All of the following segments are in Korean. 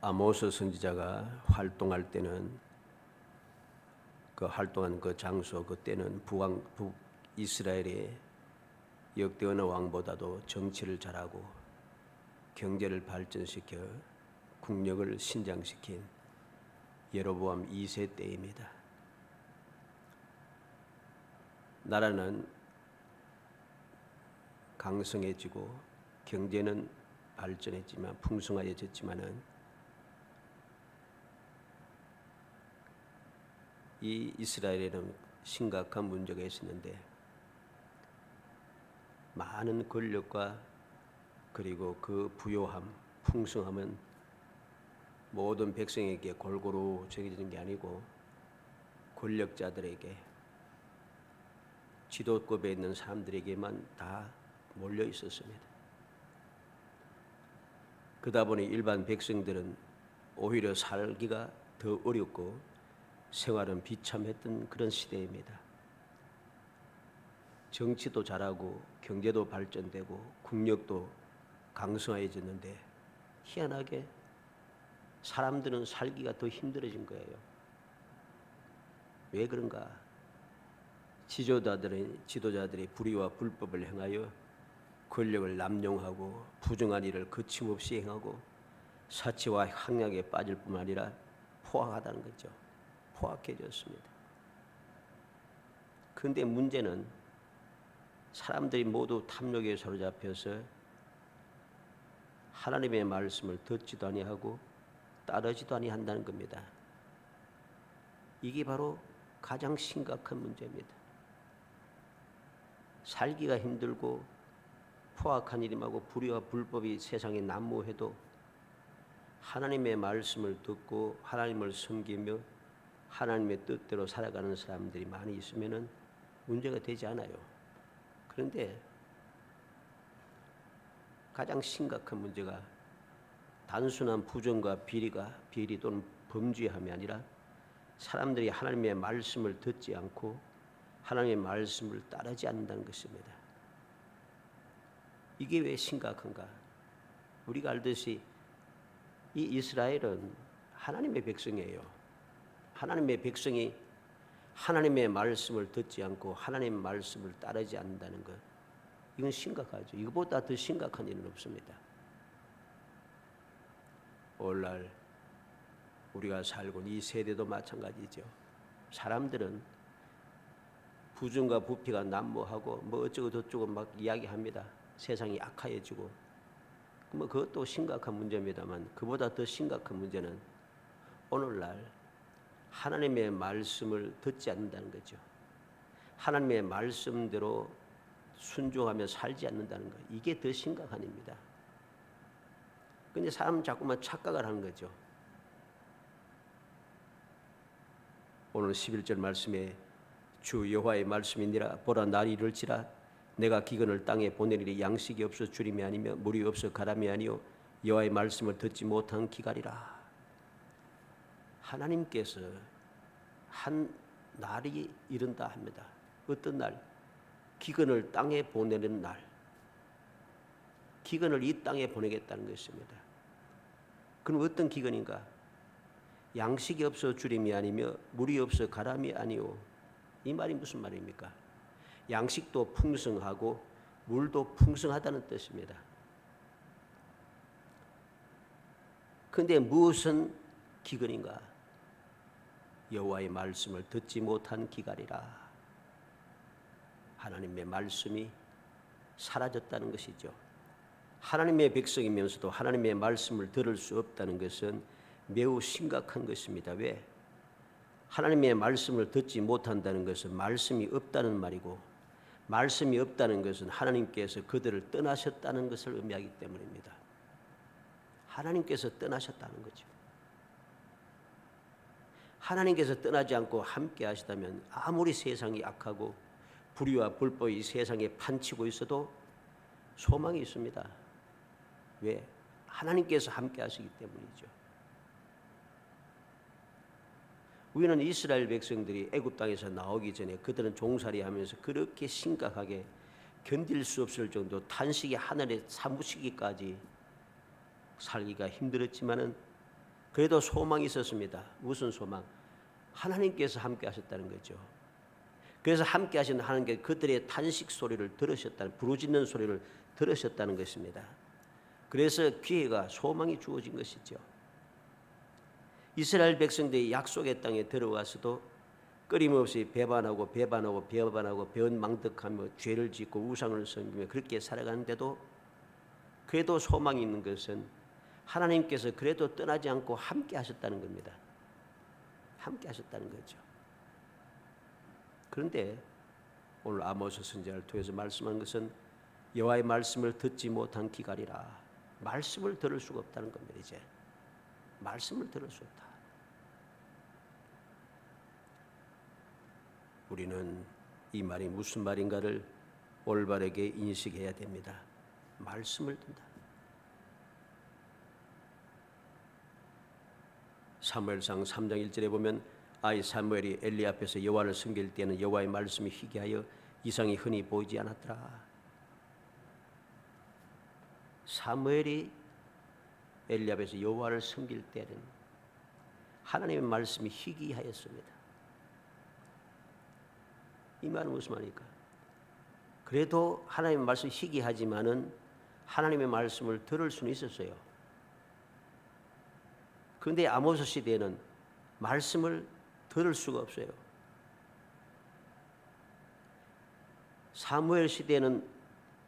아모스 선지자가 활동할 때는 활동한 그 장소 그때는 북이스라엘의 역대 어느 왕보다도 정치를 잘하고 경제를 발전시켜 국력을 신장시킨 여로보암 2세 때입니다. 나라는 강성해지고 경제는 발전했지만 풍성해졌지만은 이 이스라엘에는 심각한 문제가 있었는데 많은 권력과 그리고 그 부요함, 풍성함은 모든 백성에게 골고루 정해지는 게 아니고 권력자들에게 지도급에 있는 사람들에게만 다 몰려 있었습니다. 그러다 보니 일반 백성들은 오히려 살기가 더 어렵고 생활은 비참했던 그런 시대입니다. 정치도 잘하고 경제도 발전되고 국력도 강성해졌는데 희한하게 사람들은 살기가 더 힘들어진 거예요. 왜 그런가? 지도자들의 불의와 불법을 행하여 권력을 남용하고 부정한 일을 거침없이 행하고 사치와 향락에 빠질 뿐만 아니라 포악하다는 거죠. 포악해졌습니다. 그런데 문제는 사람들이 모두 탐욕에 사로잡혀서 하나님의 말씀을 듣지도 아니하고 따르지도 아니한다는 겁니다. 이게 바로 가장 심각한 문제입니다. 살기가 힘들고 포악한 일임하고 불의와 불법이 세상에 난무해도 하나님의 말씀을 듣고 하나님을 섬기며 하나님의 뜻대로 살아가는 사람들이 많이 있으면 문제가 되지 않아요. 그런데 가장 심각한 문제가 단순한 부정과 비리 또는 범죄함이 아니라 사람들이 하나님의 말씀을 듣지 않고 하나님의 말씀을 따르지 않는다는 것입니다. 이게 왜 심각한가? 우리가 알듯이 이 이스라엘은 하나님의 백성이에요. 하나님의 백성이 하나님의 말씀을 듣지 않고 하나님의 말씀을 따르지 않는다는 것, 이건 심각하죠. 이거보다 더 심각한 일은 없습니다. 오늘날 우리가 살고 이 세대도 마찬가지죠. 사람들은 부정과 부패가 난무하고 뭐 어쩌고 저쩌고 막 이야기합니다. 세상이 악화해지고 뭐 그것도 심각한 문제입니다만 그보다 더 심각한 문제는 오늘날 하나님의 말씀을 듣지 않는다는 거죠. 하나님의 말씀대로 순종하며 살지 않는다는 것, 이게 더 심각한 일입니다. 그런데 사람은 자꾸만 착각을 하는 거죠. 오늘 11절 말씀에 주 여호와의 말씀이니라 보라 날이 이를지라 내가 기근을 땅에 보내리니 양식이 없어 주림이 아니며 물이 없어 가람이 아니요 여호와의 말씀을 듣지 못한 기갈이라. 하나님께서 한 날이 이른다 합니다. 어떤 날? 기근을 땅에 보내는 날. 기근을 이 땅에 보내겠다는 것입니다. 그럼 어떤 기근인가? 양식이 없어 주림이 아니며 물이 없어 가람이 아니오. 이 말이 무슨 말입니까? 양식도 풍성하고 물도 풍성하다는 뜻입니다. 그런데 무엇은 기근인가? 여호와의 말씀을 듣지 못한 기갈이라. 하나님의 말씀이 사라졌다는 것이죠. 하나님의 백성이면서도 하나님의 말씀을 들을 수 없다는 것은 매우 심각한 것입니다. 왜? 하나님의 말씀을 듣지 못한다는 것은 말씀이 없다는 말이고, 말씀이 없다는 것은 하나님께서 그들을 떠나셨다는 것을 의미하기 때문입니다. 하나님께서 떠나셨다는 거죠. 하나님께서 떠나지 않고 함께 하시다면 아무리 세상이 악하고 불의와 불법이 세상에 판치고 있어도 소망이 있습니다. 왜? 하나님께서 함께 하시기 때문이죠. 우리는 이스라엘 백성들이 애굽 땅에서 나오기 전에 그들은 종살이하면서 그렇게 심각하게 견딜 수 없을 정도 탄식이 하늘에 사무치기까지 살기가 힘들었지만은 그래도 소망이 있었습니다. 무슨 소망? 하나님께서 함께 하셨다는 거죠. 그래서 함께 하신 하나님께 그들의 탄식 소리를 들으셨다는, 부르짖는 소리를 들으셨다는 것입니다. 그래서 기회가, 소망이 주어진 것이죠. 이스라엘 백성들이 약속의 땅에 들어가서도 끊임없이 배반하고 배은망덕하며 죄를 짓고 우상을 섬기며 그렇게 살아가는데도 그래도 소망이 있는 것은 하나님께서 그래도 떠나지 않고 함께 하셨다는 겁니다. 함께 하셨다는 거죠. 그런데 오늘 아모스 선지자를 통해서 말씀한 것은 여호와의 말씀을 듣지 못한 기갈이라. 말씀을 들을 수가 없다는 겁니다. 이제 말씀을 들을 수 없다. 우리는 이 말이 무슨 말인가를 올바르게 인식해야 됩니다. 말씀을 듣는다. 사무엘상 3장 1절에 보면 아이 사무엘이 엘리 앞에서 여호와를 섬길 때는 여호와의 말씀이 희귀하여 이상이 흔히 보이지 않았더라. 사무엘이 엘리 앞에서 여호와를 섬길 때는 하나님의 말씀이 희귀하였습니다. 이 말은 무슨 말입니까? 그래도 하나님의 말씀이 희귀하지만은 하나님의 말씀을 들을 수는 있었어요. 그런데 아모스 시대에는 말씀을 들을 수가 없어요. 사무엘 시대에는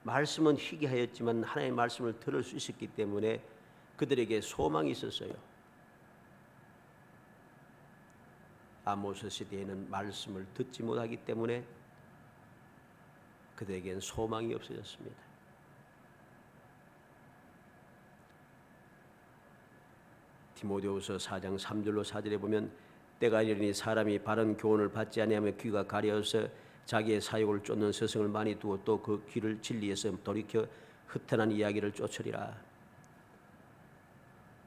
말씀은 희귀하였지만 하나님의 말씀을 들을 수 있었기 때문에 그들에게 소망이 있었어요. 아모스 시대에는 말씀을 듣지 못하기 때문에 그들에게는 소망이 없어졌습니다. 디모데후서 4장 3절로 4절에 보면 때가 이르니 사람이 바른 교훈을 받지 아니하며 귀가 가려서 자기의 사욕을 쫓는 스승을 많이 두고 또 그 귀를 진리에서 돌이켜 흩어난 이야기를 쫓으리라.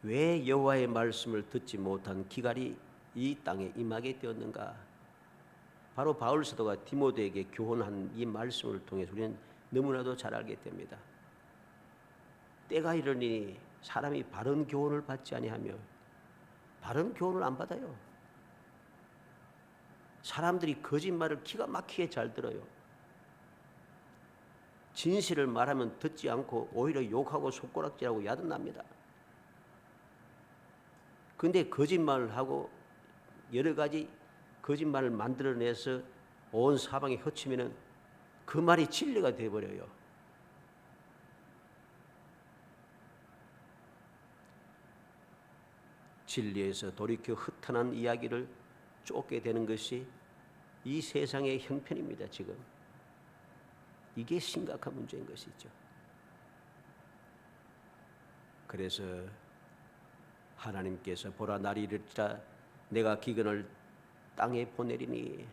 왜 여호와의 말씀을 듣지 못한 기갈이 이 땅에 임하게 되었는가? 바로 바울 사도가 디모데에게 교훈한 이 말씀을 통해서 우리는 너무나도 잘 알게 됩니다. 때가 이르니 사람이 바른 교훈을 받지 아니하며, 바른 교훈을 안 받아요. 사람들이 거짓말을 기가 막히게 잘 들어요. 진실을 말하면 듣지 않고 오히려 욕하고 손가락질하고 야단납니다. 그런데 거짓말을 하고 여러 가지 거짓말을 만들어내서 온 사방에 흩치면은 그 말이 진리가 되어버려요. 진리에서 돌이켜 흩어난 이야기를 쫓게 되는 것이 이 세상의 형편입니다. 지금 이게 심각한 문제인 것이죠. 그래서 하나님께서 보라 날이 이르리라 내가 기근을 땅에 보내리니,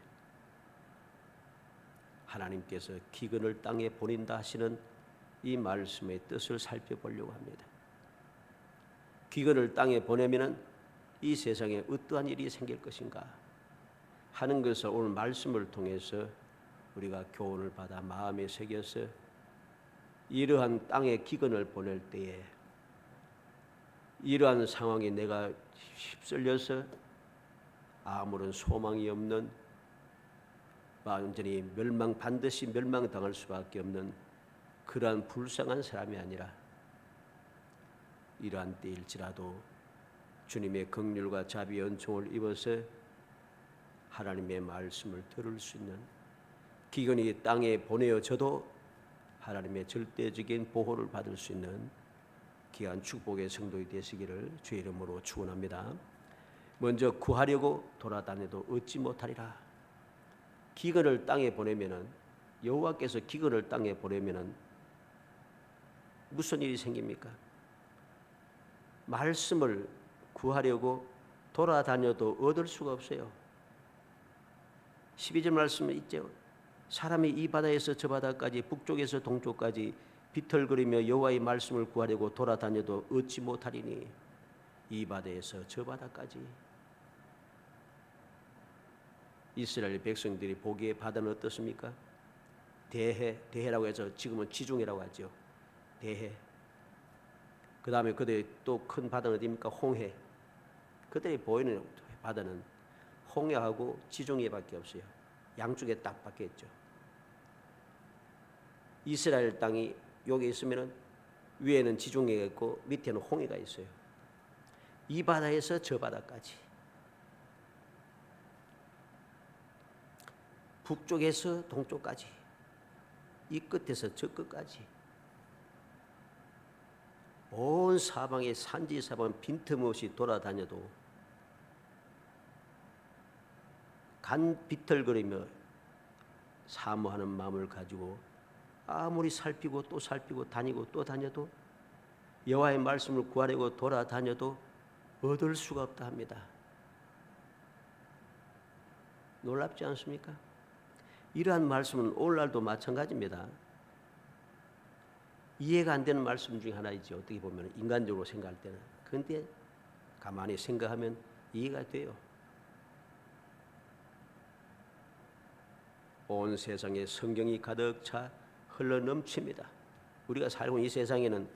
하나님께서 기근을 땅에 보낸다 하시는 이 말씀의 뜻을 살펴보려고 합니다. 기근을 땅에 보내면은 이 세상에 어떠한 일이 생길 것인가 하는 것을 오늘 말씀을 통해서 우리가 교훈을 받아 마음에 새겨서 이러한 땅에 기근을 보낼 때에 이러한 상황에 내가 휩쓸려서 아무런 소망이 없는, 완전히 반드시 멸망당할 수밖에 없는 그러한 불쌍한 사람이 아니라 이러한 때일지라도 주님의 긍휼과 자비의 은총을 입어서 하나님의 말씀을 들을 수 있는, 기근이 땅에 보내어져도 하나님의 절대적인 보호를 받을 수 있는 귀한 축복의 성도이 되시기를 주의 이름으로 축원합니다. 먼저 구하려고 돌아다녀도 얻지 못하리라. 기근을 땅에 보내면은, 여호와께서 기근을 땅에 보내면은 무슨 일이 생깁니까? 말씀을 구하려고 돌아다녀도 얻을 수가 없어요. 12절 말씀에 있죠. 사람이 이 바다에서 저 바다까지, 북쪽에서 동쪽까지 비틀거리며 여호와의 말씀을 구하려고 돌아다녀도 얻지 못하리니 이 바다에서 저 바다까지. 이스라엘 백성들이 보기에 바다는 어떻습니까? 대해라고 해서 지금은 지중해라고 하죠. 대해. 그 다음에 그들 또 큰 바다는 어디입니까? 홍해. 그들이 보이는 바다는 홍해하고 지중해밖에 없어요. 양쪽에 딱 박혀 있죠. 이스라엘 땅이 여기 있으면 위에는 지중해가 있고 밑에는 홍해가 있어요. 이 바다에서 저 바다까지, 북쪽에서 동쪽까지, 이 끝에서 저 끝까지 온 사방의 산지 사방 빈틈없이 돌아다녀도 간 비틀거리며 사모하는 마음을 가지고 아무리 살피고 또 살피고 다니고 또 다녀도 여호와의 말씀을 구하려고 돌아다녀도 얻을 수가 없다 합니다. 놀랍지 않습니까? 이러한 말씀은 오늘날도 마찬가지입니다. 이해가 안 되는 말씀 중에 하나이죠. 어떻게 보면 인간적으로 생각할 때는. 그런데 가만히 생각하면 이해가 돼요. 온 세상에 성경이 가득 차 흘러 넘칩니다. 우리가 살고 있는 이 세상에는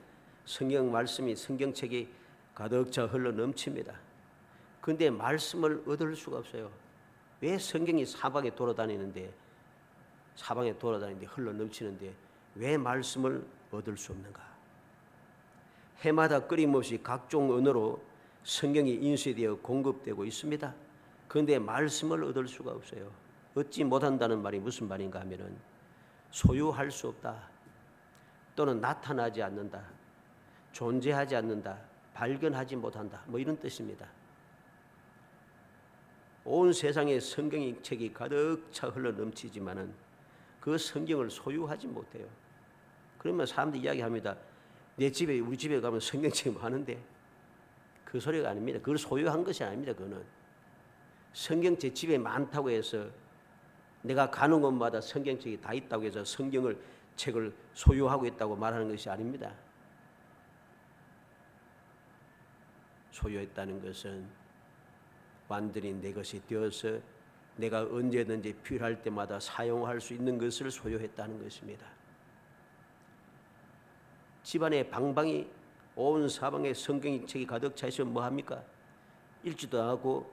성경 말씀이, 성경책이 가득 차 흘러 넘칩니다. 그런데 말씀을 얻을 수가 없어요. 왜 성경이 사방에 돌아다니는데 흘러 넘치는데 왜 말씀을 얻을 수 없는가? 해마다 끊임없이 각종 언어로 성경이 인쇄되어 공급되고 있습니다. 그런데 말씀을 얻을 수가 없어요. 얻지 못한다는 말이 무슨 말인가 하면은 소유할 수 없다, 또는 나타나지 않는다, 존재하지 않는다, 발견하지 못한다, 뭐 이런 뜻입니다. 온 세상에 성경의 책이 가득 차 흘러 넘치지만은 그 성경을 소유하지 못해요. 그러면 사람들이 이야기합니다. 내 집에, 우리 집에 가면 성경책이 많은데, 그 소리가 아닙니다. 그걸 소유한 것이 아닙니다. 그거는 성경책 집에 많다고 해서 내가 가는 곳마다 성경책이 다 있다고 해서 책을 소유하고 있다고 말하는 것이 아닙니다. 소유했다는 것은 완전히 내 것이 되어서 내가 언제든지 필요할 때마다 사용할 수 있는 것을 소유했다는 것입니다. 집안에 방방이 온 사방에 성경책이 가득 차 있으면 뭐합니까? 읽지도 않고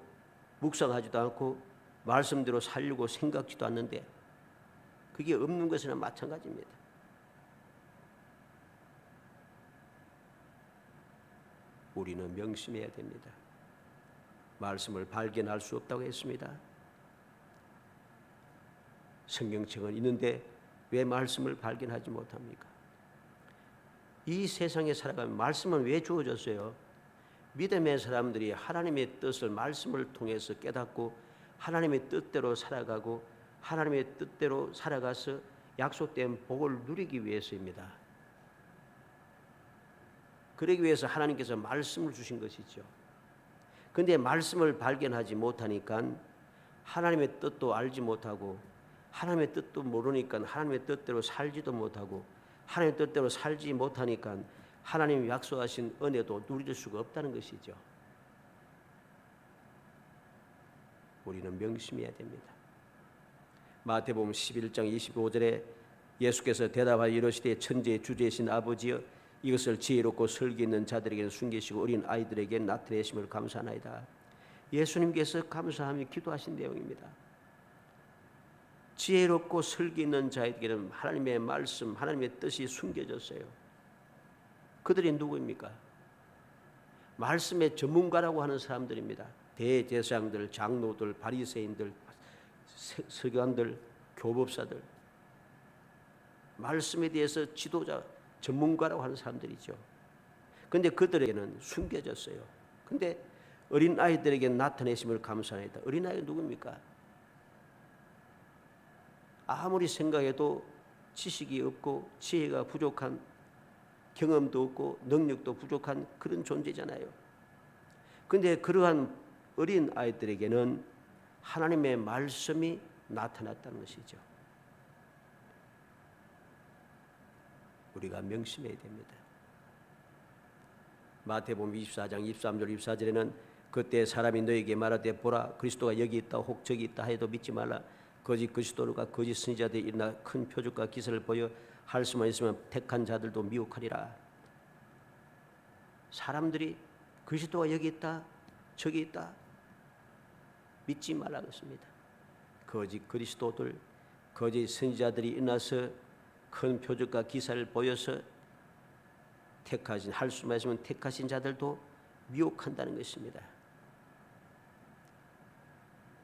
묵상하지도 않고 말씀대로 살려고 생각지도 않는데 그게 없는 것이나 마찬가지입니다. 우리는 명심해야 됩니다. 말씀을 발견할 수 없다고 했습니다. 성경책은 있는데 왜 말씀을 발견하지 못합니까? 이 세상에 살아가면 말씀은 왜 주어졌어요? 믿음의 사람들이 하나님의 뜻을 말씀을 통해서 깨닫고 하나님의 뜻대로 살아가고 하나님의 뜻대로 살아가서 약속된 복을 누리기 위해서입니다. 그러기 위해서 하나님께서 말씀을 주신 것이죠. 그런데 말씀을 발견하지 못하니까 하나님의 뜻도 알지 못하고 하나님의 뜻도 모르니까 하나님의 뜻대로 살지도 못하고 하나님의 뜻대로 살지 못하니까 하나님이 약속하신 은혜도 누릴 수가 없다는 것이죠. 우리는 명심해야 됩니다. 마태복음 11장 25절에 예수께서 대답하여 이르시되 천지의 주제이신 아버지여 이것을 지혜롭고 설기 있는 자들에게는 숨기시고 어린 아이들에게 나타내심을 감사하나이다. 예수님께서 감사하며 기도하신 내용입니다. 지혜롭고 설기 있는 자에게는 하나님의 말씀, 하나님의 뜻이 숨겨졌어요. 그들이 누구입니까? 말씀의 전문가라고 하는 사람들입니다. 대제사장들, 장로들, 바리새인들, 서기관들, 교법사들, 말씀에 대해서 지도자, 전문가라고 하는 사람들이죠. 그런데 그들에게는 숨겨졌어요. 그런데 어린 아이들에게 나타내심을 감사합니다. 어린 아이가 누굽니까? 아무리 생각해도 지식이 없고 지혜가 부족한, 경험도 없고 능력도 부족한 그런 존재잖아요. 그런데 그러한 어린 아이들에게는 하나님의 말씀이 나타났다는 것이죠. 우리가 명심해야 됩니다. 마태복음 24장 23절 24절에는 그때 사람이 너에게 말하되 보라 그리스도가 여기 있다 혹 저기 있다 해도 믿지 말라. 거짓 그리스도가 거짓 선지자들이 일어나 큰 표적과 기사를 보여 할 수만 있으면 택한 자들도 미혹하리라. 사람들이 그리스도가 여기 있다, 저기 있다. 믿지 말라겠습니다. 거짓 그리스도들, 거짓 선지자들이 일어나서 큰 표적과 기사를 보여서 택하신, 할 수만 있으면 택하신 자들도 미혹한다는 것입니다.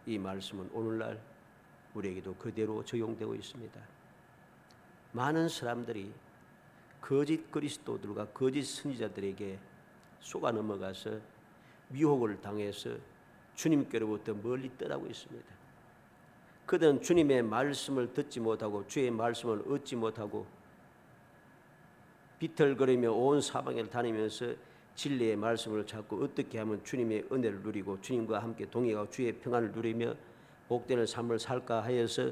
이 말씀은 오늘날 우리에게도 그대로 적용되고 있습니다. 많은 사람들이 거짓 그리스도들과 거짓 선지자들에게 속아 넘어가서 미혹을 당해서 주님께로부터 멀리 떠나고 있습니다. 그들은 주님의 말씀을 듣지 못하고 주의 말씀을 얻지 못하고 비틀거리며 온 사방을 다니면서 진리의 말씀을 찾고 어떻게 하면 주님의 은혜를 누리고 주님과 함께 동행하고 주의 평안을 누리며 복되는 삶을 살까 하여서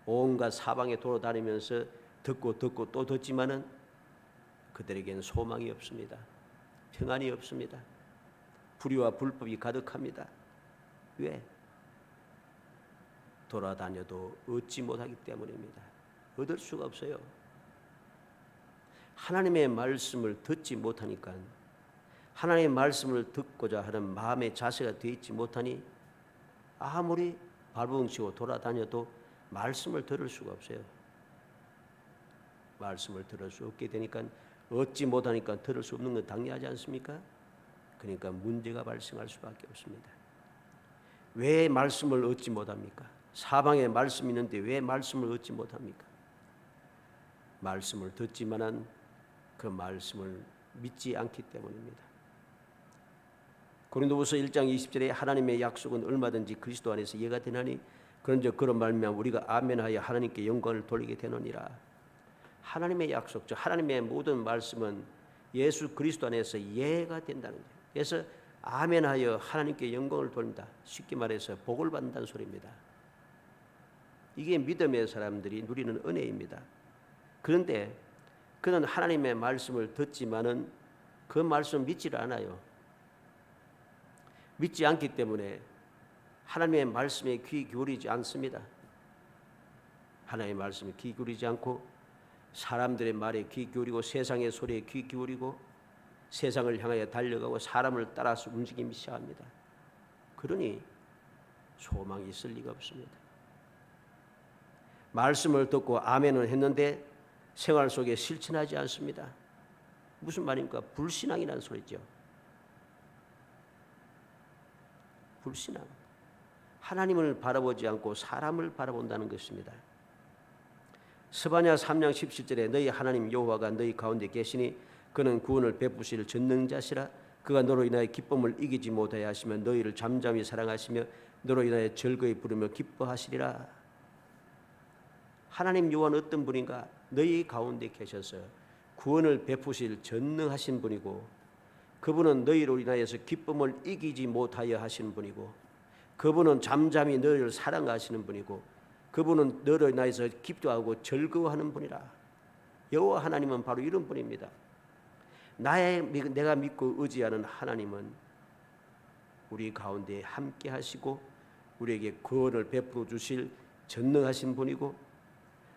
온갖 사방에 돌아다니면서 듣고 또 듣지만은 그들에게는 소망이 없습니다. 평안이 없습니다. 불의와 불법이 가득합니다. 왜? 돌아다녀도 얻지 못하기 때문입니다. 얻을 수가 없어요. 하나님의 말씀을 듣지 못하니까, 하나님의 말씀을 듣고자 하는 마음의 자세가 되어 있지 못하니 아무리 발버둥치고 돌아다녀도 말씀을 들을 수가 없어요. 말씀을 들을 수 없게 되니까, 얻지 못하니까 들을 수 없는 건 당연하지 않습니까? 그러니까 문제가 발생할 수밖에 없습니다. 왜 말씀을 얻지 못합니까? 사방에 말씀이 있는데 왜 말씀을 얻지 못합니까? 말씀을 듣지만은 그 말씀을 믿지 않기 때문입니다. 고린도후서 1장 20절에 하나님의 약속은 얼마든지 그리스도 안에서 이해가 되나니 그런즉 그런 말미암아 우리가 아멘하여 하나님께 영광을 돌리게 되느니라. 하나님의 약속, 즉 하나님의 모든 말씀은 예수 그리스도 안에서 이해가 된다는 거예요. 그래서 아멘하여 하나님께 영광을 돌린다. 쉽게 말해서 복을 받는다는 소리입니다. 이게 믿음의 사람들이 누리는 은혜입니다. 그런데 그는 하나님의 말씀을 듣지만은 그 말씀을 믿지를 않아요. 믿지 않기 때문에 하나님의 말씀에 귀 기울이지 않습니다. 하나님의 말씀에 귀 기울이지 않고 사람들의 말에 귀 기울이고 세상의 소리에 귀 기울이고 세상을 향하여 달려가고 사람을 따라서 움직이기 시작합니다. 그러니 소망이 있을 리가 없습니다. 말씀을 듣고 아멘을 했는데 생활 속에 실천하지 않습니다. 무슨 말입니까? 불신앙이라는 소리죠. 불신앙. 하나님을 바라보지 않고 사람을 바라본다는 것입니다. 스바냐 3장 17절에 너희 하나님 여호와가 너희 가운데 계시니 그는 구원을 베푸실 전능자시라. 그가 너로 인하여 기쁨을 이기지 못하여 하시며 너희를 잠잠히 사랑하시며 너로 인하여 즐거이 부르며 기뻐하시리라. 하나님 여호와는 어떤 분인가? 너희 가운데 계셔서 구원을 베푸실 전능하신 분이고 그분은 너희로 인하여서 기쁨을 이기지 못하여 하시는 분이고 그분은 잠잠히 너희를 사랑하시는 분이고 그분은 너로 인하여서 기뻐하고 즐거워하는 분이라. 여호와 하나님은 바로 이런 분입니다. 내가 믿고 의지하는 하나님은 우리 가운데 함께 하시고 우리에게 구원을 베풀어 주실 전능하신 분이고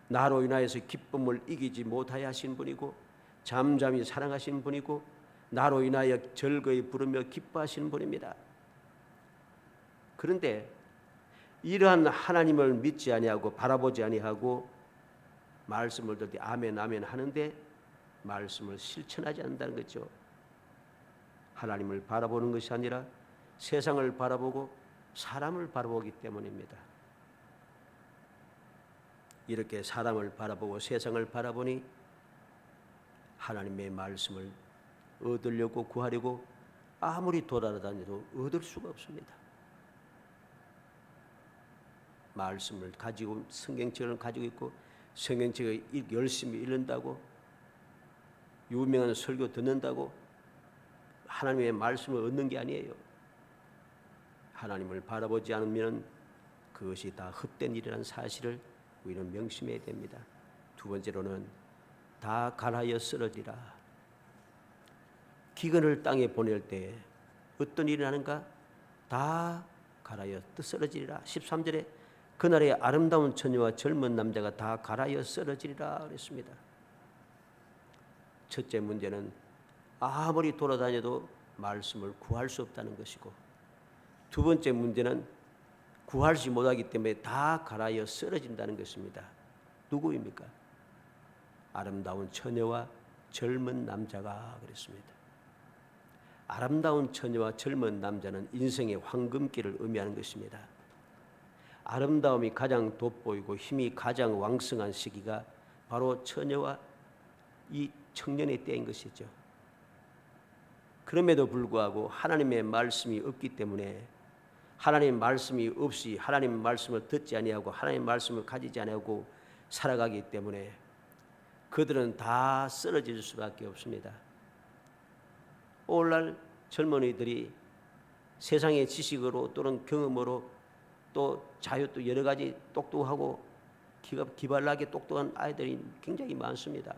나로 인하여서 기쁨을 이기지 못하여 하신 분이고 잠잠히 사랑하신 분이고 나로 인하여 즐거이 부르며 기뻐하시는 분입니다. 그런데 이러한 하나님을 믿지 아니하고 바라보지 아니하고 말씀을 듣되 아멘 아멘 하는데 말씀을 실천하지 않는다는 거죠. 하나님을 바라보는 것이 아니라 세상을 바라보고 사람을 바라보기 때문입니다. 이렇게 사람을 바라보고 세상을 바라보니 하나님의 말씀을 얻으려고 구하려고 아무리 돌아다녀도 얻을 수가 없습니다. 말씀을 가지고 성경책을 가지고 있고 성경책을 열심히 읽는다고 유명한 설교 듣는다고 하나님의 말씀을 얻는 게 아니에요. 하나님을 바라보지 않으면 그것이 다 헛된 일이라는 사실을 우리는 명심해야 됩니다. 두 번째로는 다 갈하여 쓰러지라. 기근을 땅에 보낼 때 어떤 일이 나는가? 다 갈하여 쓰러지리라. 13절에 그날에 아름다운 처녀와 젊은 남자가 다 갈하여 쓰러지리라 그랬습니다. 첫째 문제는 아무리 돌아다녀도 말씀을 구할 수 없다는 것이고 두 번째 문제는 구하지 못하기 때문에 다 갈아여 쓰러진다는 것입니다. 누구입니까? 아름다운 처녀와 젊은 남자가 그랬습니다. 아름다운 처녀와 젊은 남자는 인생의 황금기를 의미하는 것입니다. 아름다움이 가장 돋보이고 힘이 가장 왕성한 시기가 바로 처녀와 이 청년의 때인 것이죠. 그럼에도 불구하고 하나님의 말씀이 없기 때문에 하나님 말씀이 없이 하나님 말씀을 듣지 아니하고 하나님 말씀을 가지지 아니하고 살아가기 때문에 그들은 다 쓰러질 수밖에 없습니다. 오늘날 젊은이들이 세상의 지식으로 또는 경험으로 또 자유 또 여러 가지 똑똑하고 기발나게 똑똑한 아이들이 굉장히 많습니다.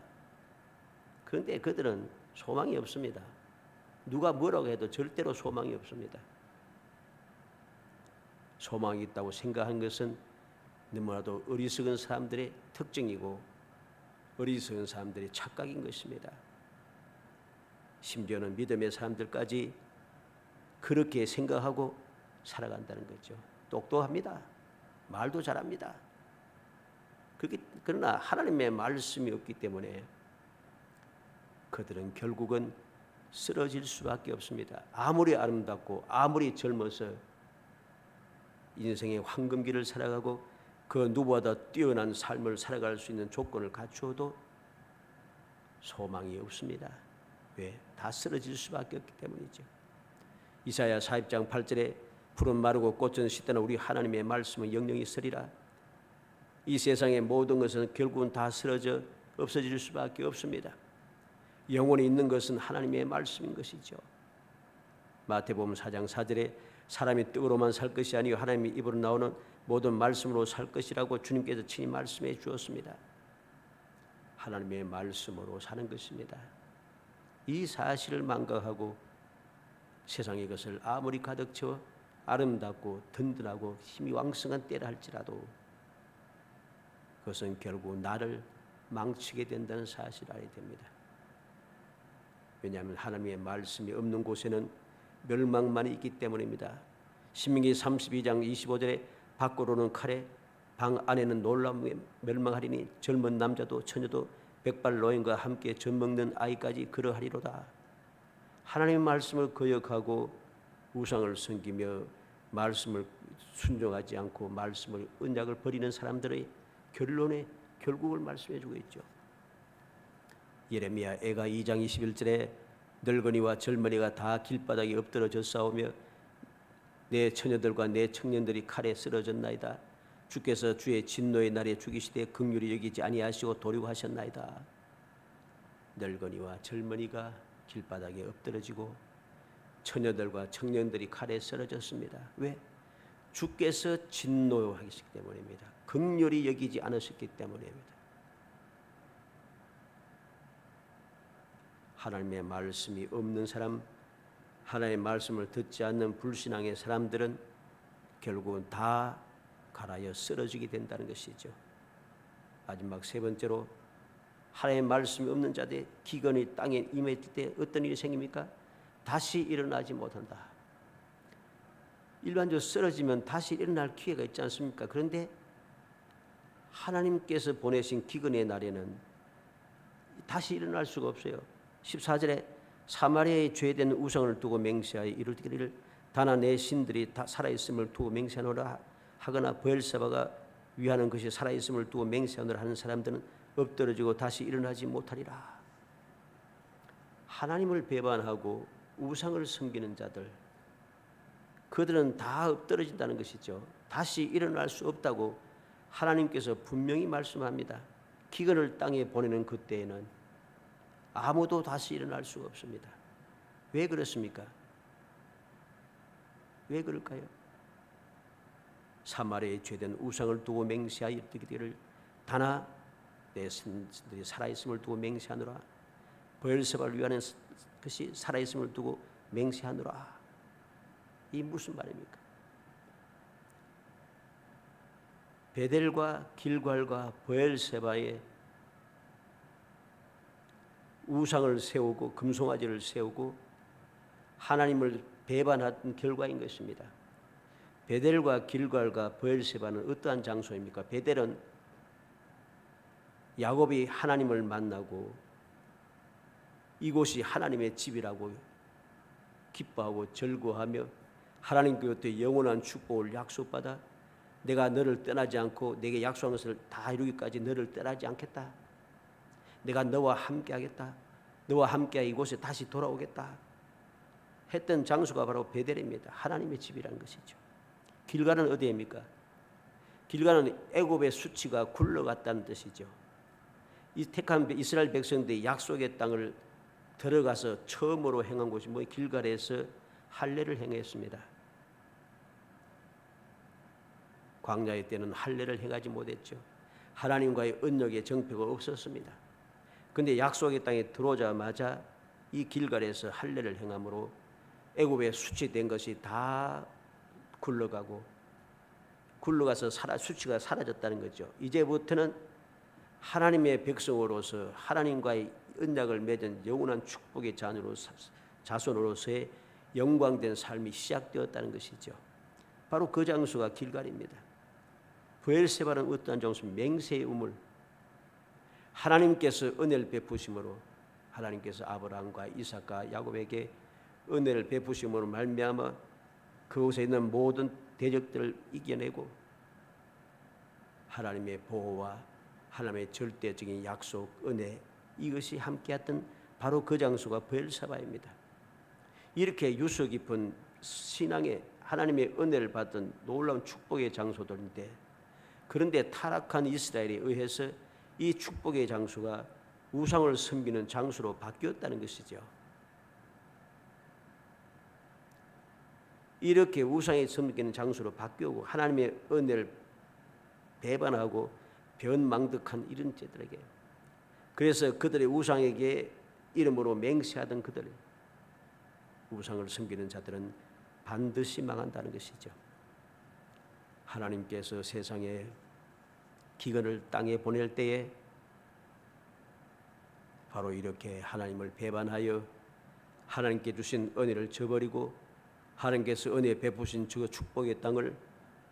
그런데 그들은 소망이 없습니다. 누가 뭐라고 해도 절대로 소망이 없습니다. 소망이 있다고 생각하는 것은 너무나도 어리석은 사람들의 특징이고 어리석은 사람들의 착각인 것입니다. 심지어는 믿음의 사람들까지 그렇게 생각하고 살아간다는 거죠. 똑똑합니다. 말도 잘합니다. 그러나 하나님의 말씀이 없기 때문에 그들은 결국은 쓰러질 수밖에 없습니다. 아무리 아름답고 아무리 젊어서 인생의 황금기를 살아가고 그 누구보다 뛰어난 삶을 살아갈 수 있는 조건을 갖추어도 소망이 없습니다. 왜? 다 쓰러질 수밖에 없기 때문이죠. 이사야 40장 8절에 푸른 마르고 꽃은 시드나 우리 하나님의 말씀은 영영이 서리라. 이 세상의 모든 것은 결국은 다 쓰러져 없어질 수밖에 없습니다. 영원히 있는 것은 하나님의 말씀인 것이죠. 마태복음 4장 4절에 사람이 떡으로만 살 것이 아니요 하나님의 입으로 나오는 모든 말씀으로 살 것이라고 주님께서 친히 말씀해 주었습니다. 하나님의 말씀으로 사는 것입니다. 이 사실을 망각하고 세상의 것을 아무리 가득 채워 아름답고 든든하고 힘이 왕성한 때라 할지라도 그것은 결국 나를 망치게 된다는 사실을 알아야 됩니다. 왜냐하면 하나님의 말씀이 없는 곳에는 멸망만 있기 때문입니다. 신명기 32장 25절에 밖으로는 칼에 방 안에는 놀라움에 멸망하리니 젊은 남자도 처녀도 백발 노인과 함께 젖 먹는 아이까지 그러하리로다. 하나님의 말씀을 거역하고 우상을 섬기며 말씀을 순종하지 않고 말씀을 언약을 버리는 사람들의 결국을 말씀해 주고 있죠. 예레미야 애가 2장 21절에 늙은이와 젊은이가 다 길바닥에 엎드러져 싸우며 내 처녀들과 내 청년들이 칼에 쓰러졌나이다. 주께서 주의 진노의 날에 죽이시되 긍휼히 여기지 아니하시고 도륙하셨나이다. 늙은이와 젊은이가 길바닥에 엎드러지고 처녀들과 청년들이 칼에 쓰러졌습니다. 왜? 주께서 진노하시기 때문입니다. 긍휼히 여기지 않으셨기 때문입니다. 하나님의 말씀이 없는 사람, 하나님의 말씀을 듣지 않는 불신앙의 사람들은 결국은 다 갈아여 쓰러지게 된다는 것이죠. 마지막 세 번째로 하나님의 말씀이 없는 자들의 기근이 땅에 임했을 때 어떤 일이 생깁니까? 다시 일어나지 못한다. 일반적으로 쓰러지면 다시 일어날 기회가 있지 않습니까? 그런데 하나님께서 보내신 기근의 날에는 다시 일어날 수가 없어요. 14절에 사마리아에 죄된 우상을 두고 맹세하여 이르기를 다나 내 신들이 다 살아있음을 두고 맹세하노라 하거나 브엘세바가 위하는 것이 살아있음을 두고 맹세하노라 하는 사람들은 엎드러지고 다시 일어나지 못하리라. 하나님을 배반하고 우상을 섬기는 자들, 그들은 다 엎드러진다는 것이죠. 다시 일어날 수 없다고 하나님께서 분명히 말씀합니다. 기근을 땅에 보내는 그때에는 아무도 다시 일어날 수가 없습니다. 왜 그렇습니까? 왜 그럴까요? 사마리아에 죄된 우상을 두고 맹세하여 이르기를 다나 내 신들이 살아있음을 두고 맹세하노라. 브엘세바를 위하는 것이 살아있음을 두고 맹세하노라. 이 무슨 말입니까? 베델과 길갈과 브엘세바의 우상을 세우고 금송아지를 세우고 하나님을 배반한 결과인 것입니다. 베델과 길갈과 브엘세바는 어떠한 장소입니까? 베델은 야곱이 하나님을 만나고 이곳이 하나님의 집이라고 기뻐하고 즐거워하며 하나님 곁에 영원한 축복을 약속받아 내가 너를 떠나지 않고 내게 약속한 것을 다 이루기까지 너를 떠나지 않겠다. 내가 너와 함께하겠다. 너와 함께 이곳에 다시 돌아오겠다. 했던 장소가 바로 베델입니다. 하나님의 집이라는 것이죠. 길갈은 어디입니까? 길갈은 애굽의 수치가 굴러갔다는 뜻이죠. 이 택한 이스라엘 백성들이 약속의 땅을 들어가서 처음으로 행한 곳이 길갈에서 할례를 행했습니다. 광야의 때는 할례를 행하지 못했죠. 하나님과의 언약의 정표가 없었습니다. 그런데 약속의 땅에 들어오자마자 이 길갈에서 할례를 행함으로 애굽에 수치된 것이 다 굴러가서 수치가 사라졌다는 거죠. 이제부터는 하나님의 백성으로서 하나님과의 언약을 맺은 영원한 축복의 자손으로서의 영광된 삶이 시작되었다는 것이죠. 바로 그 장소가 길갈입니다. 브엘세바는 어떠한 장소입니까? 맹세의 우물. 하나님께서 은혜를 베푸심으로 하나님께서 아브라함과 이삭과 야곱에게 은혜를 베푸심으로 말미암아 그곳에 있는 모든 대적들을 이겨내고 하나님의 보호와 하나님의 절대적인 약속, 은혜 이것이 함께했던 바로 그 장소가 브엘세바입니다. 이렇게 유서 깊은 신앙의 하나님의 은혜를 받던 놀라운 축복의 장소들인데 그런데 타락한 이스라엘에 의해서 이 축복의 장소가 우상을 섬기는 장소로 바뀌었다는 것이죠. 이렇게 우상에 섬기는 장소로 바뀌고 하나님의 은혜를 배반하고 변망덕한 이런 자들에게 그래서 그들의 우상에게 이름으로 맹세하던 그들 우상을 섬기는 자들은 반드시 망한다는 것이죠. 하나님께서 세상에 기근을 땅에 보낼 때에 바로 이렇게 하나님을 배반하여 하나님께 주신 은혜를 저버리고 하나님께서 은혜 베푸신 저 축복의 땅을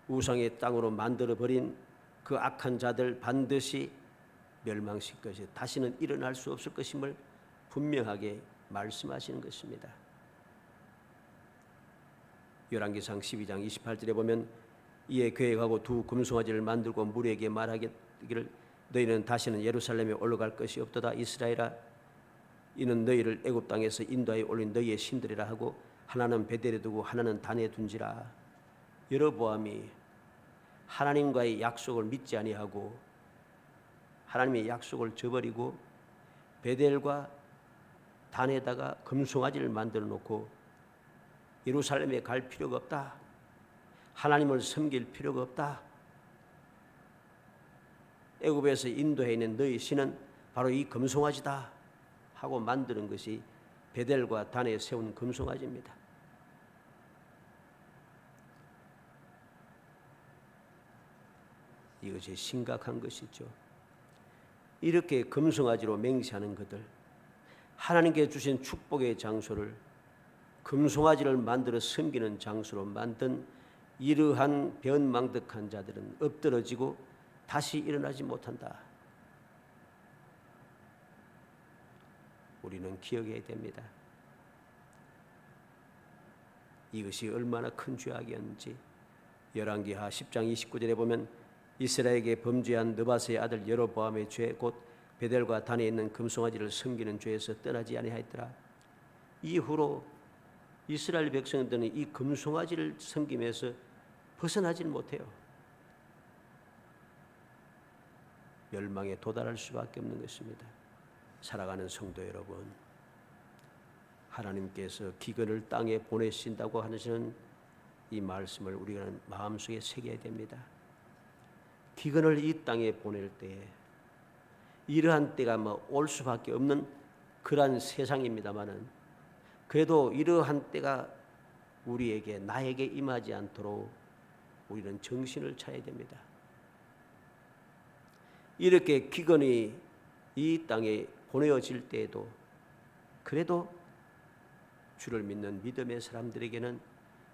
우상의 땅으로 만들어버린 그 악한 자들 반드시 멸망시킬 것이 다시는 일어날 수 없을 것임을 분명하게 말씀하시는 것입니다. 열왕기상 12장 28절에 보면 이에 계획하고 두 금송아지를 만들고 무리에게 말하기를 너희는 다시는 예루살렘에 올라갈 것이 없도다. 이스라엘아 이는 너희를 애굽 땅에서 인도하여 올린 너희의 신들이라 하고 하나는 베델에 두고 하나는 단에 둔지라. 여로보암이 하나님과의 약속을 믿지 아니하고 하나님의 약속을 저버리고 베델과 단에다가 금송아지를 만들어 놓고 예루살렘에 갈 필요가 없다. 하나님을 섬길 필요가 없다. 애굽에서 인도해 있는 너희 신은 바로 이 금송아지다 하고 만드는 것이 베델과 단에 세운 금송아지입니다. 이것이 심각한 것이죠. 이렇게 금송아지로 맹세하는 그들, 하나님께 주신 축복의 장소를 금송아지를 만들어 섬기는 장소로 만든 이러한 변망덕한 자들은 엎드러지고 다시 일어나지 못한다. 우리는 기억해야 됩니다. 이것이 얼마나 큰 죄악이었는지 열왕기하 10장 29절에 보면 이스라엘에게 범죄한 느바스의 아들 여로보암의 죄 곧 베델과 단에 있는 금송아지를 섬기는 죄에서 떠나지 아니하였더라. 이후로 이스라엘 백성들은 이 금송아지를 섬김에서 벗어나질 못해요. 멸망에 도달할 수밖에 없는 것입니다. 살아가는 성도 여러분, 하나님께서 기근을 땅에 보내신다고 하시는 이 말씀을 우리가 마음속에 새겨야 됩니다. 기근을 이 땅에 보낼 때에 이러한 때가 올 수밖에 없는 그러한 세상입니다마는 그래도 이러한 때가 우리에게 나에게 임하지 않도록 우리는 정신을 차려야 됩니다. 이렇게 기근이 이 땅에 보내어질 때에도 그래도 주를 믿는 믿음의 사람들에게는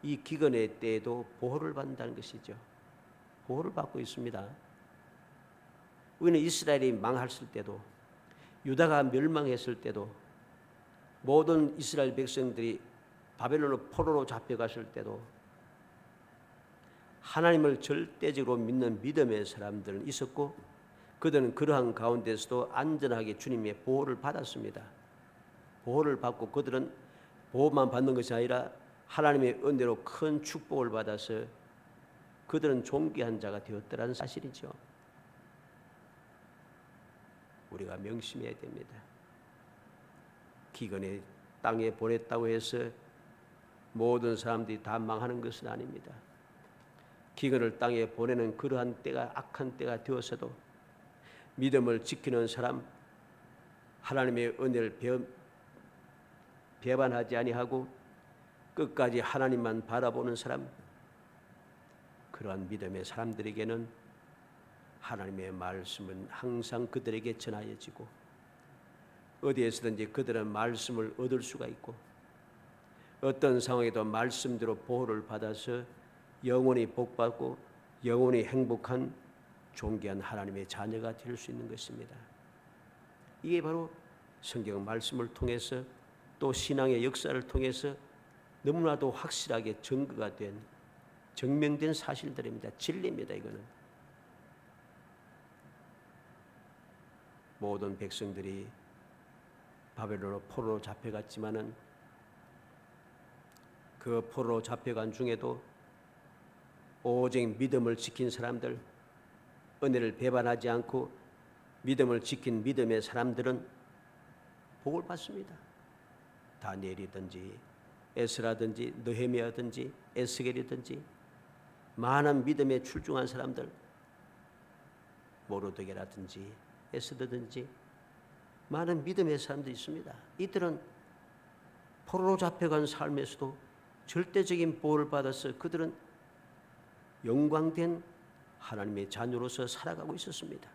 이 기근의 때에도 보호를 받는다는 것이죠. 보호를 받고 있습니다. 우리는 이스라엘이 망했을 때도, 유다가 멸망했을 때도, 모든 이스라엘 백성들이 바벨론으로 포로로 잡혀갔을 때도 하나님을 절대적으로 믿는 믿음의 사람들은 있었고, 그들은 그러한 가운데서도 안전하게 주님의 보호를 받았습니다. 보호를 받고 그들은 보호만 받는 것이 아니라 하나님의 은혜로 큰 축복을 받아서 그들은 존귀한 자가 되었더라는 사실이죠. 우리가 명심해야 됩니다. 기근의 땅에 보냈다고 해서 모든 사람들이 다 망하는 것은 아닙니다. 기근을 땅에 보내는 그러한 때가 악한 때가 되어서도 믿음을 지키는 사람, 하나님의 은혜를 배반하지 아니하고 끝까지 하나님만 바라보는 사람, 그러한 믿음의 사람들에게는 하나님의 말씀은 항상 그들에게 전하여지고 어디에서든지 그들은 말씀을 얻을 수가 있고 어떤 상황에도 말씀대로 보호를 받아서 영원히 복받고 영원히 행복한 존귀한 하나님의 자녀가 될 수 있는 것입니다. 이게 바로 성경 말씀을 통해서 또 신앙의 역사를 통해서 너무나도 확실하게 증거가 된 증명된 사실들입니다. 진리입니다. 이거는 모든 백성들이 바벨론으로 포로로 잡혀갔지만은 그 포로로 잡혀간 중에도 오직 믿음을 지킨 사람들, 은혜를 배반하지 않고 믿음을 지킨 믿음의 사람들은 복을 받습니다. 다니엘이든지 에스라든지 느헤미야든지 에스겔이든지 많은 믿음에 출중한 사람들, 모르드게라든지 에스더든지 많은 믿음의 사람들이 있습니다. 이들은 포로로 잡혀간 삶에서도 절대적인 보호를 받아서 그들은 영광된 하나님의 자녀로서 살아가고 있었습니다.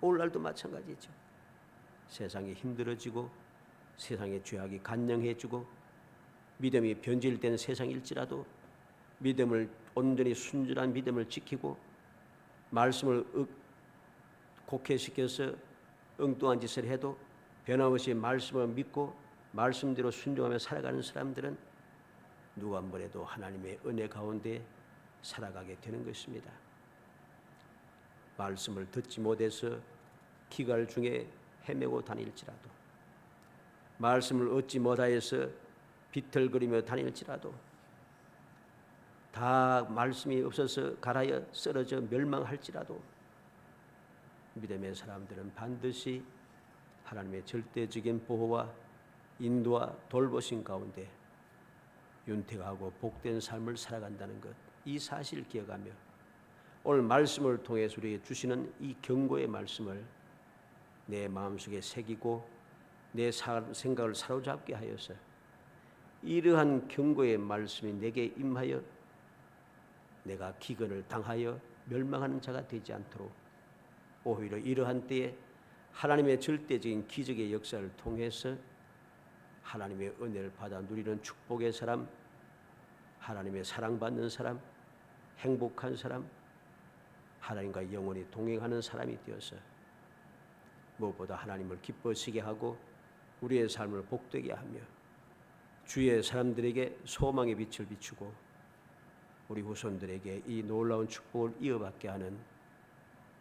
오늘날도 마찬가지죠. 세상이 힘들어지고 세상의 죄악이 간영해지고 믿음이 변질된 세상일지라도 믿음을 온전히 순전한 믿음을 지키고 말씀을 곡해시켜서 엉뚱한 짓을 해도 변함없이 말씀을 믿고 말씀대로 순종하며 살아가는 사람들은 누가 뭐래도 하나님의 은혜 가운데 살아가게 되는 것입니다. 말씀을 듣지 못해서 기갈 중에 헤매고 다닐지라도 말씀을 얻지 못하여서 비틀거리며 다닐지라도 다 말씀이 없어서 갈아여 쓰러져 멸망할지라도 믿음의 사람들은 반드시 하나님의 절대적인 보호와 인도와 돌보심 가운데 윤택하고 복된 삶을 살아간다는 것, 이 사실을 기억하며 오늘 말씀을 통해서 우리에게 주시는 이 경고의 말씀을 내 마음속에 새기고 내 생각을 사로잡게 하여서 이러한 경고의 말씀이 내게 임하여 내가 기근을 당하여 멸망하는 자가 되지 않도록 오히려 이러한 때에 하나님의 절대적인 기적의 역사를 통해서 하나님의 은혜를 받아 누리는 축복의 사람, 하나님의 사랑받는 사람, 행복한 사람, 하나님과 영원히 동행하는 사람이 되어서 무엇보다 하나님을 기뻐지게 하고 우리의 삶을 복되게 하며 주의 사람들에게 소망의 빛을 비추고 우리 후손들에게 이 놀라운 축복을 이어받게 하는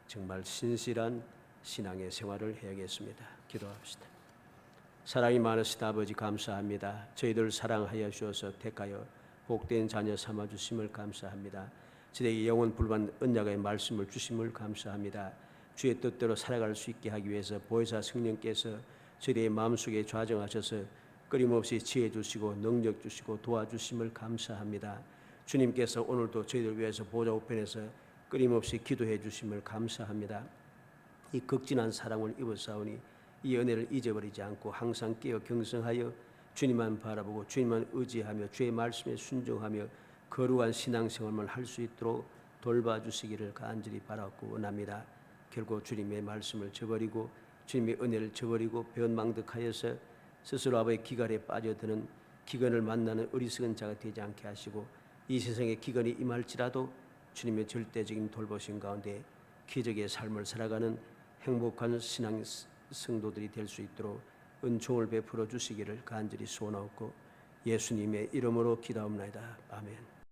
정말 신실한 신앙의 생활을 해야겠습니다. 기도합시다. 사랑이 많으신 아버지 감사합니다. 저희들 사랑하여 주셔서 택하여 복된 자녀 삼아 주심을 감사합니다. 저희에게 영원 불반 언약의 말씀을 주심을 감사합니다. 주의 뜻대로 살아갈 수 있게 하기 위해서 보혜사 성령께서 저희의 마음속에 좌정하셔서 끊임없이 지혜 주시고 능력 주시고 도와주심을 감사합니다. 주님께서 오늘도 저희들 위해서 보좌 우편에서 끊임없이 기도해 주심을 감사합니다. 이 극진한 사랑을 입었사오니 이 은혜를 잊어버리지 않고 항상 깨어 경성하여 주님만 바라보고 주님만 의지하며 주의 말씀에 순종하며 거룩한 신앙생활을 할 수 있도록 돌봐주시기를 간절히 바라고 원합니다. 결국 주님의 말씀을 저버리고 주님의 은혜를 저버리고 변망덕하여서 스스로 아버지의 기갈에 빠져드는 기근을 만나는 어리석은 자가 되지 않게 하시고 이 세상에 기근이 임할지라도 주님의 절대적인 돌보심 가운데 기적의 삶을 살아가는 행복한 신앙 성도들이 될 수 있도록 은총을 베풀어 주시기를 간절히 소원하옵고 예수님의 이름으로 기도하옵나이다. 아멘.